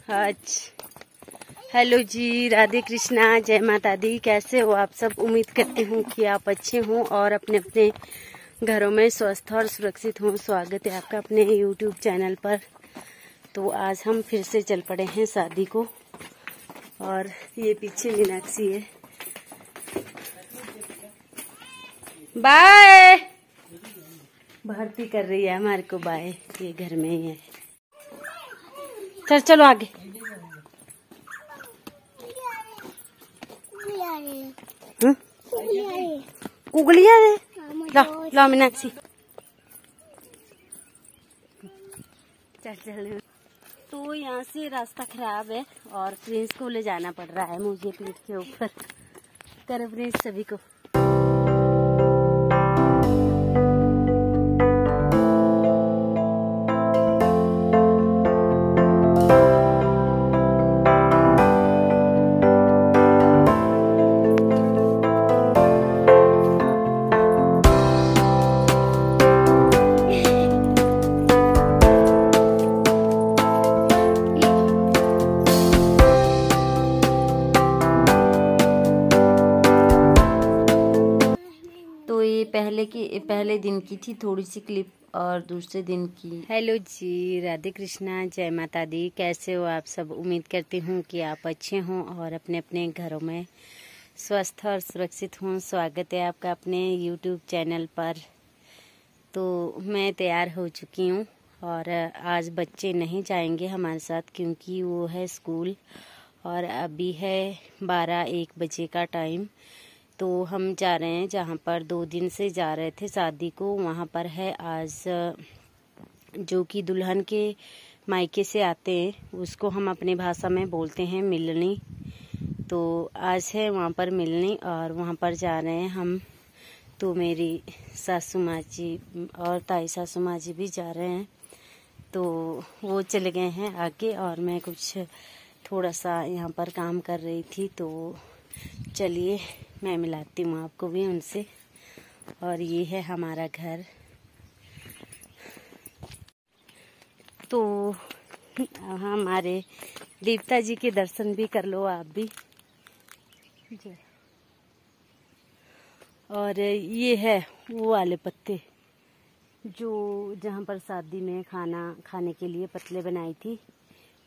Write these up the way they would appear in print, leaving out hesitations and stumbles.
आज हेलो जी, राधे कृष्णा, जय माता दी। कैसे हो आप सब? उम्मीद करती हूँ कि आप अच्छे हों और अपने अपने घरों में स्वस्थ और सुरक्षित हों। स्वागत है आपका अपने YouTube चैनल पर। तो आज हम फिर से चल पड़े हैं शादी को और ये पीछे मीनाक्षी है। बाय भर्ती कर रही है हमारे को। बाय, ये घर में ही है। चलो आगे। कुगलिया है। ला मीनाक्षी, चल। तो यहाँ से रास्ता खराब है और प्रिंस को ले जाना पड़ रहा है मुझे पीठ के ऊपर। कर प्रिंस सभी को। पहले दिन की थी थोड़ी सी क्लिप और दूसरे दिन की। हेलो जी, राधे कृष्णा, जय माता दी। कैसे हो आप सब? उम्मीद करती हूँ कि आप अच्छे हों और अपने अपने घरों में स्वस्थ और सुरक्षित हों। स्वागत है आपका अपने YouTube चैनल पर। तो मैं तैयार हो चुकी हूँ और आज बच्चे नहीं जाएंगे हमारे साथ क्योंकि वो है स्कूल और अभी है 12-1 बजे का टाइम। तो हम जा रहे हैं जहाँ पर 2 दिन से जा रहे थे शादी को, वहाँ पर है आज जो कि दुल्हन के मायके से आते हैं, उसको हम अपनी भाषा में बोलते हैं मिलनी। तो आज है वहाँ पर मिलनी और वहाँ पर जा रहे हैं हम। तो मेरी सासू माँ जी और ताई सासू माँ जी भी जा रहे हैं। तो वो चले गए हैं आगे और मैं कुछ थोड़ा सा यहाँ पर काम कर रही थी। तो चलिए मैं मिलाती हूँ आपको भी उनसे। और ये है हमारा घर। तो हमारे देवता जी के दर्शन भी कर लो आप भी। और ये है वो वाले पत्ते जो जहाँ पर शादी में खाना खाने के लिए पतले बनाई थी,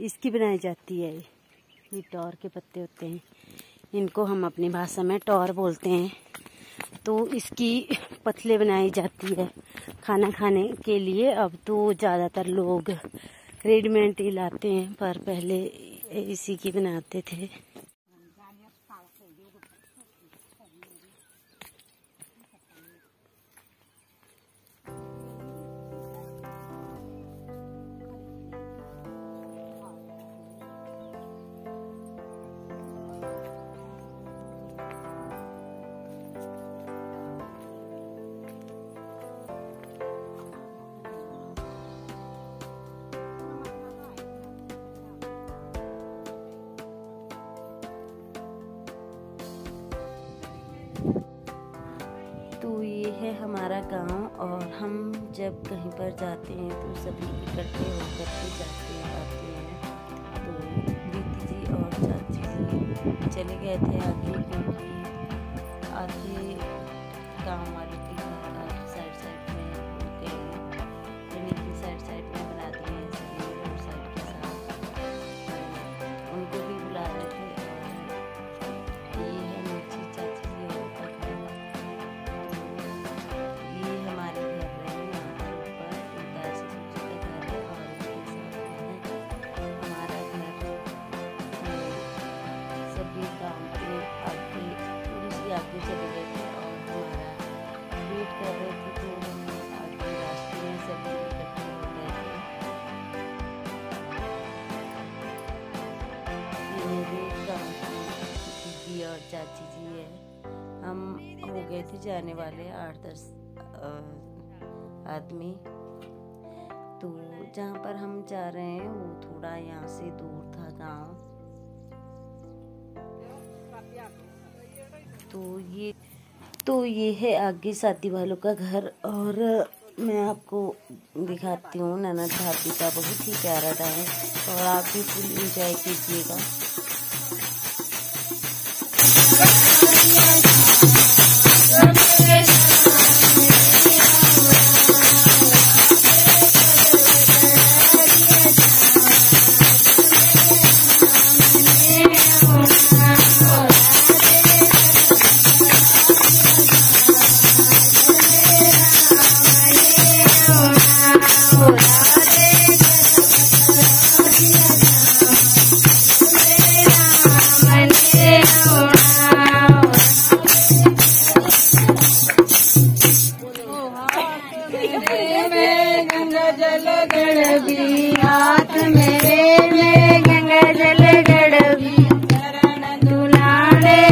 इसकी बनाई जाती है। ये टौर के पत्ते होते हैं, इनको हम अपनी भाषा में टौर बोलते हैं। तो इसकी पतले बनाई जाती है खाना खाने के लिए। अब तो ज़्यादातर लोग रेडीमेड ही लाते हैं, पर पहले इसी की बनाते थे। तो ये है हमारा गांव और हम जब कहीं पर जाते हैं तो सभी इकट्ठे होकर के जाते आते हैं। तो दीदी जी और चाची जी चले गए थे आगे क्योंकि आधे गांव वाले के साइड में गए हैं, यानी साइड में बना दिए हैं सभी रोड साइड के साथ। उनको भी बुला रहे थे। और ये है नीचे चाची जी और आगे चले गए थे और हमारा वेट कर रहे थे। तो हम आगे रास्ते में सभी इकट्ठे हो गए थे। ये मेरे गाँव की दीदी और चाची जी है। हम हो गए थे जाने वाले 8-10 आदमी। तो जहाँ पर हम जा रहे हैं वो थोड़ा यहाँ से दूर था गाँव। तो ये है आगे शादी वालों का घर और मैं आपको दिखाती हूँ ननद भाभी का बहुत ही प्यारा डांस, और आप भी फुल एंजॉय कीजिएगा। गंगा जल गड़बी हाथ मेरे में गंगा जल गड़बी चरण दुलारे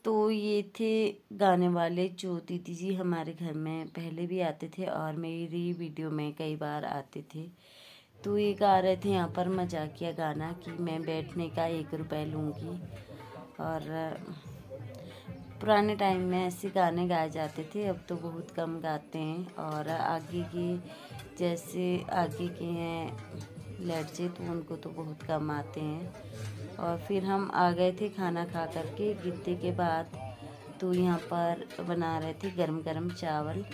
तो ये थे गाने वाले जो दीदी जी हमारे घर में पहले भी आते थे और मेरी वीडियो में कई बार आते थे। तो ये गा रहे थे यहाँ पर मजाकिया गाना कि मैं बैठने का 1 रुपये लूँगी। और पुराने टाइम में ऐसे गाने गाए जाते थे, अब तो बहुत कम गाते हैं। और आगे के जैसे आगे के हैं लड़के तो उनको तो बहुत कम आते हैं। और फिर हम आ गए थे खाना खा करके गिरते के बाद। तो यहाँ पर बना रहे थे गरम गरम चावल,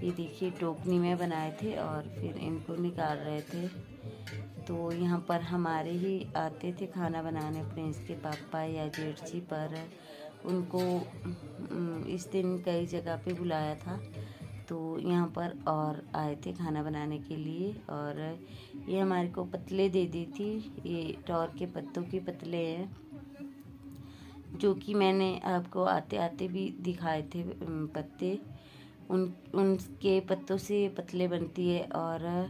ये देखिए टोकनी में बनाए थे और फिर इनको निकाल रहे थे। तो यहाँ पर हमारे ही आते थे खाना बनाने प्रिंस के पापा या जेठ जी, पर उनको इस दिन कई जगह पे बुलाया था तो यहाँ पर और आए थे खाना बनाने के लिए। और ये हमारे को पतले दे दी थी, ये टौर के पत्तों के पतले हैं जो कि मैंने आपको आते आते भी दिखाए थे पत्ते, उनके पत्तों से पतले बनती है। और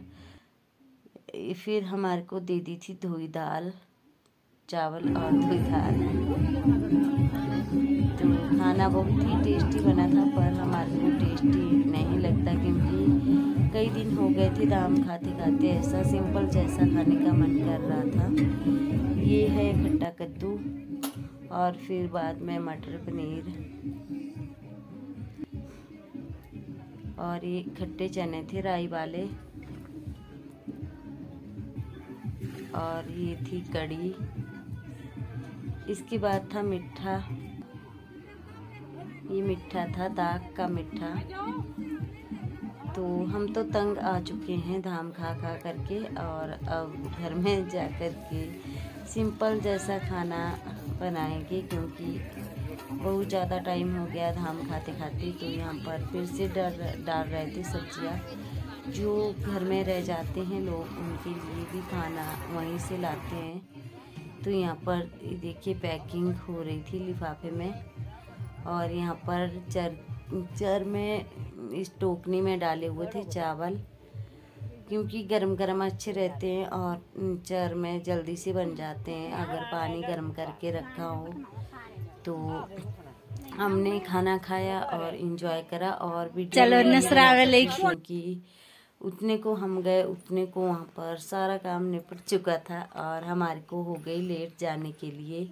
फिर हमारे को दे दी थी धोई दाल, चावल और धोई दाल। तो खाना बहुत ही टेस्टी बना था, पर हमारे को टेस्टी नहीं लगता क्योंकि कई दिन हो गए थे दाम खाते खाते, ऐसा सिंपल जैसा खाने का मन कर रहा था। ये है खट्टा कद्दू और फिर बाद में मटर पनीर, और ये खट्टे चने थे राई वाले, और ये थी कड़ी। इसके बाद था मीठा, ये मीठा था दाग का मीठा। तो हम तो तंग आ चुके हैं धाम खा खा करके, और अब घर में जा कर के सिंपल जैसा खाना बनाएंगे क्योंकि बहुत ज़्यादा टाइम हो गया धाम खाते खाते। तो यहाँ पर फिर से डाल रहे थे सब्जियाँ, जो घर में रह जाते हैं लोग उनके लिए भी खाना वहीं से लाते हैं। तो यहाँ पर देखिए पैकिंग हो रही थी लिफाफे में, और यहाँ पर चर में इस टोकनी में डाले हुए थे चावल, क्योंकि गरम गरम अच्छे रहते हैं और चर में जल्दी से बन जाते हैं अगर पानी गरम करके रखा हो। तो हमने खाना खाया और एंजॉय करा, और भी चलो क्योंकि उतने को हम गए उतने को वहाँ पर सारा काम निपट चुका था और हमारे को हो गई लेट जाने के लिए,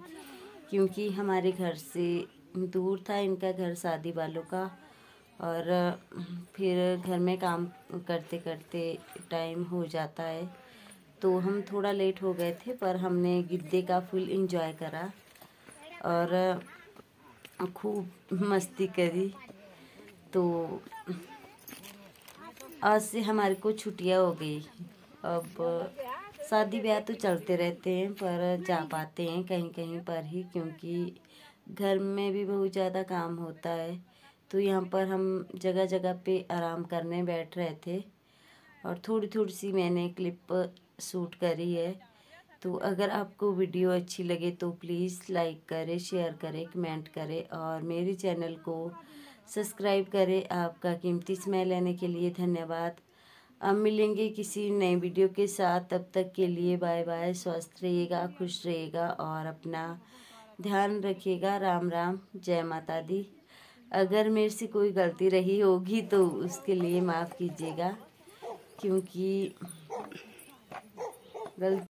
क्योंकि हमारे घर से दूर था इनका घर शादी वालों का, और फिर घर में काम करते करते टाइम हो जाता है, तो हम थोड़ा लेट हो गए थे। पर हमने गिद्दे का फुल एंजॉय करा और खूब मस्ती करी। तो आज से हमारे को छुट्टियां हो गई। अब शादी ब्याह तो चलते रहते हैं, पर जा पाते हैं कहीं कहीं पर ही, क्योंकि घर में भी बहुत ज़्यादा काम होता है। तो यहाँ पर हम जगह जगह पे आराम करने बैठ रहे थे और थोड़ी थोड़ी सी मैंने क्लिप शूट करी है। तो अगर आपको वीडियो अच्छी लगे तो प्लीज़ लाइक करें, शेयर करें, कमेंट करें और मेरे चैनल को सब्सक्राइब करें। आपका कीमती समय लेने के लिए धन्यवाद। अब मिलेंगे किसी नए वीडियो के साथ, तब तक के लिए बाय बाय। स्वस्थ रहिएगा, खुश रहिएगा और अपना ध्यान रखिएगा। राम राम, जय माता दी। अगर मेरे से कोई गलती रही होगी तो उसके लिए माफ़ कीजिएगा, क्योंकि गलती